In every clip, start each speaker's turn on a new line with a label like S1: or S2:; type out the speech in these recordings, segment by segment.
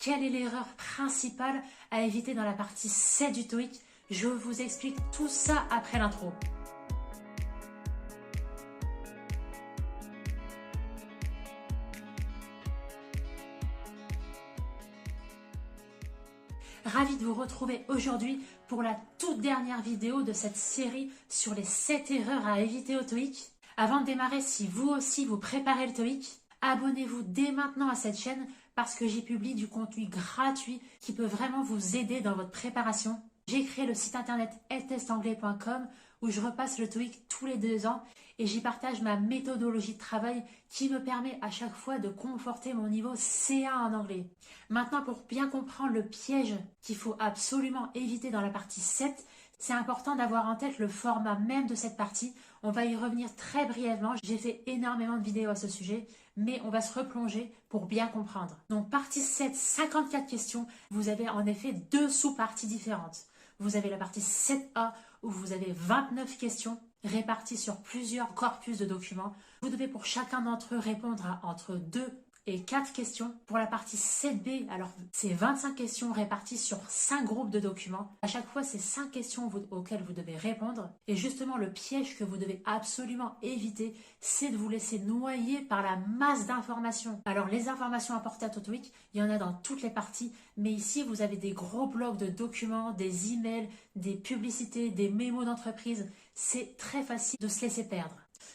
S1: Quelle est l'erreur principale à éviter dans la partie 7 du TOEIC? Je vous explique tout ça après l'intro. Ravi de vous retrouver aujourd'hui pour la toute dernière vidéo de cette série sur les 7 erreurs à éviter au TOEIC. Avant de démarrer, si vous aussi vous préparez le TOEIC, abonnez-vous dès maintenant à cette chaîne parce que j'y publie du contenu gratuit qui peut vraiment vous aider dans votre préparation. J'ai créé le site internet eltestanglais.com où je repasse le TOEIC tous les 2 ans et j'y partage ma méthodologie de travail qui me permet à chaque fois de conforter mon niveau C1 en anglais. Maintenant, pour bien comprendre le piège qu'il faut absolument éviter dans la partie 7, c'est important d'avoir en tête le format même de cette partie. On va y revenir très brièvement. J'ai fait énormément de vidéos à ce sujet, mais on va se replonger pour bien comprendre. Donc, partie 7, 54 questions. Vous avez en effet 2 sous-parties différentes. Vous avez la partie 7A où vous avez 29 questions réparties sur plusieurs corpus de documents. Vous devez pour chacun d'entre eux répondre à entre 2 et 4 questions. Pour la partie 7B, alors c'est 25 questions réparties sur 5 groupes de documents. À chaque fois, c'est 5 questions auxquelles vous devez répondre. Et justement, le piège que vous devez absolument éviter, c'est de vous laisser noyer par la masse d'informations. Alors, les informations apportées à TOEIC, il y en a dans toutes les parties. Mais ici, vous avez des gros blocs de documents, des emails, des publicités, des mémos d'entreprise. C'est très facile de se laisser perdre.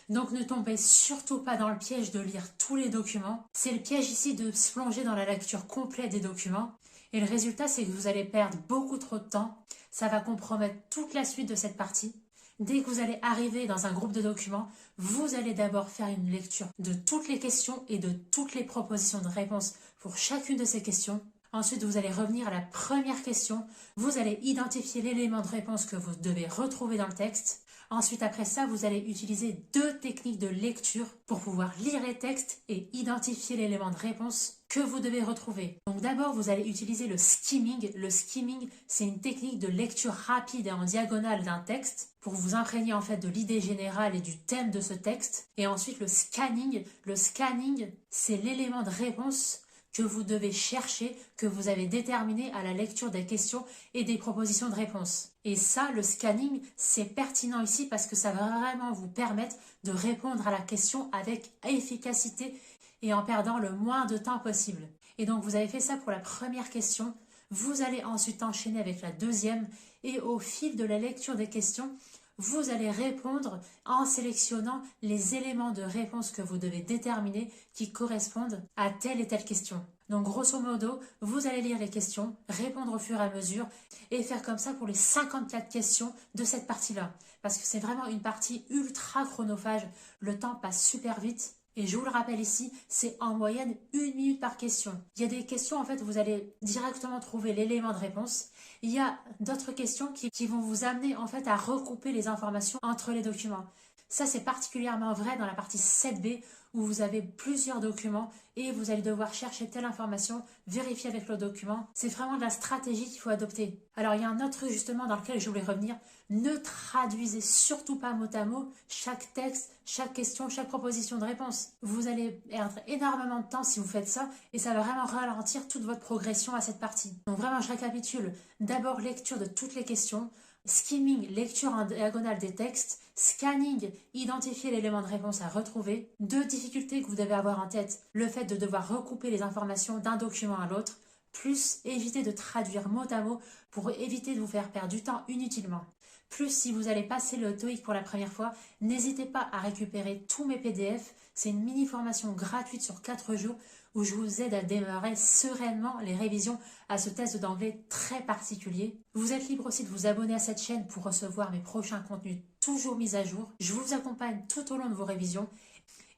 S1: Donc ne tombez surtout pas dans le piège de lire tous les documents. C'est le piège ici de se plonger dans la lecture complète des documents. Et le résultat, c'est que vous allez perdre beaucoup trop de temps. Ça va compromettre toute la suite de cette partie. Dès que vous allez arriver dans un groupe de documents, vous allez d'abord faire une lecture de toutes les questions et de toutes les propositions de réponse pour chacune de ces questions. Ensuite, vous allez revenir à la première question. Vous allez identifier l'élément de réponse que vous devez retrouver dans le texte. Ensuite, après ça, vous allez utiliser 2 techniques de lecture pour pouvoir lire les textes et identifier l'élément de réponse que vous devez retrouver. Donc d'abord, vous allez utiliser le skimming. Le skimming, c'est une technique de lecture rapide et en diagonale d'un texte pour vous imprégner en fait de l'idée générale et du thème de ce texte. Et ensuite, le scanning. Le scanning, c'est l'élément de réponse que vous devez chercher, que vous avez déterminé à la lecture des questions et des propositions de réponse. Et ça, le scanning, c'est pertinent ici parce que ça va vraiment vous permettre de répondre à la question avec efficacité et en perdant le moins de temps possible. Et donc, vous avez fait ça pour la première question. Vous allez ensuite enchaîner avec la deuxième et au fil de la lecture des questions, vous allez répondre en sélectionnant les éléments de réponse que vous devez déterminer qui correspondent à telle et telle question. Donc grosso modo, vous allez lire les questions, répondre au fur et à mesure et faire comme ça pour les 54 questions de cette partie-là. Parce que c'est vraiment une partie ultra chronophage, le temps passe super vite. Et je vous le rappelle ici, c'est en moyenne 1 minute par question. Il y a des questions, en fait, vous allez directement trouver l'élément de réponse. Il y a d'autres questions qui vont vous amener, en fait, à recouper les informations entre les documents. Ça, c'est particulièrement vrai dans la partie 7B où vous avez plusieurs documents et vous allez devoir chercher telle information, vérifier avec le document. C'est vraiment de la stratégie qu'il faut adopter. Alors, il y a un autre truc justement dans lequel je voulais revenir. Ne traduisez surtout pas mot à mot chaque texte, chaque question, chaque proposition de réponse. Vous allez perdre énormément de temps si vous faites ça et ça va vraiment ralentir toute votre progression à cette partie. Donc vraiment, je récapitule. D'abord, lecture de toutes les questions. Skimming, lecture en diagonale des textes. Scanning, identifier l'élément de réponse à retrouver. 2 difficultés que vous devez avoir en tête. Le fait de devoir recouper les informations d'un document à l'autre. Plus éviter de traduire mot à mot pour éviter de vous faire perdre du temps inutilement. Plus si vous allez passer le TOEIC pour la première fois, n'hésitez pas à récupérer tous mes PDF. C'est une mini formation gratuite sur 4 jours où je vous aide à démarrer sereinement les révisions à ce test d'anglais très particulier. Vous êtes libre aussi de vous abonner à cette chaîne pour recevoir mes prochains contenus toujours mis à jour. Je vous accompagne tout au long de vos révisions.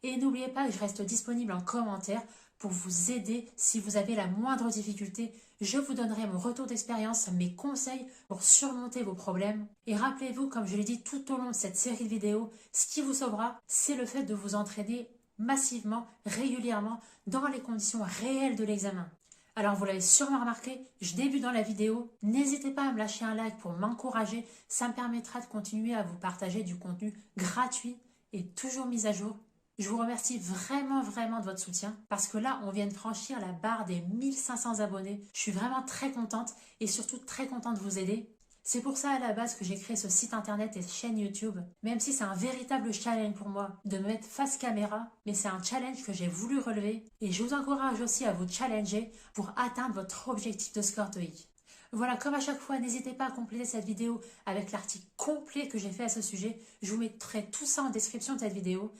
S1: Et n'oubliez pas que je reste disponible en commentaire pour vous aider si vous avez la moindre difficulté. Je vous donnerai mon retour d'expérience, mes conseils pour surmonter vos problèmes. Et rappelez-vous, comme je l'ai dit tout au long de cette série de vidéos, ce qui vous sauvera, c'est le fait de vous entraîner massivement, régulièrement, dans les conditions réelles de l'examen. Alors vous l'avez sûrement remarqué, je débute dans la vidéo. N'hésitez pas à me lâcher un like pour m'encourager. Ça me permettra de continuer à vous partager du contenu gratuit et toujours mis à jour. Je vous remercie vraiment de votre soutien parce que là, on vient de franchir la barre des 1500 abonnés. Je suis vraiment très contente et surtout très contente de vous aider. C'est pour ça à la base que j'ai créé ce site internet et chaîne YouTube, même si c'est un véritable challenge pour moi de me mettre face caméra, mais c'est un challenge que j'ai voulu relever et je vous encourage aussi à vous challenger pour atteindre votre objectif de score TOEIC. Voilà, comme à chaque fois, n'hésitez pas à compléter cette vidéo avec l'article complet que j'ai fait à ce sujet. Je vous mettrai tout ça en description de cette vidéo.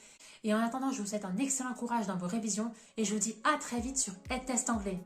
S1: Et en attendant, je vous souhaite un excellent courage dans vos révisions et je vous dis à très vite sur EdTest Anglais.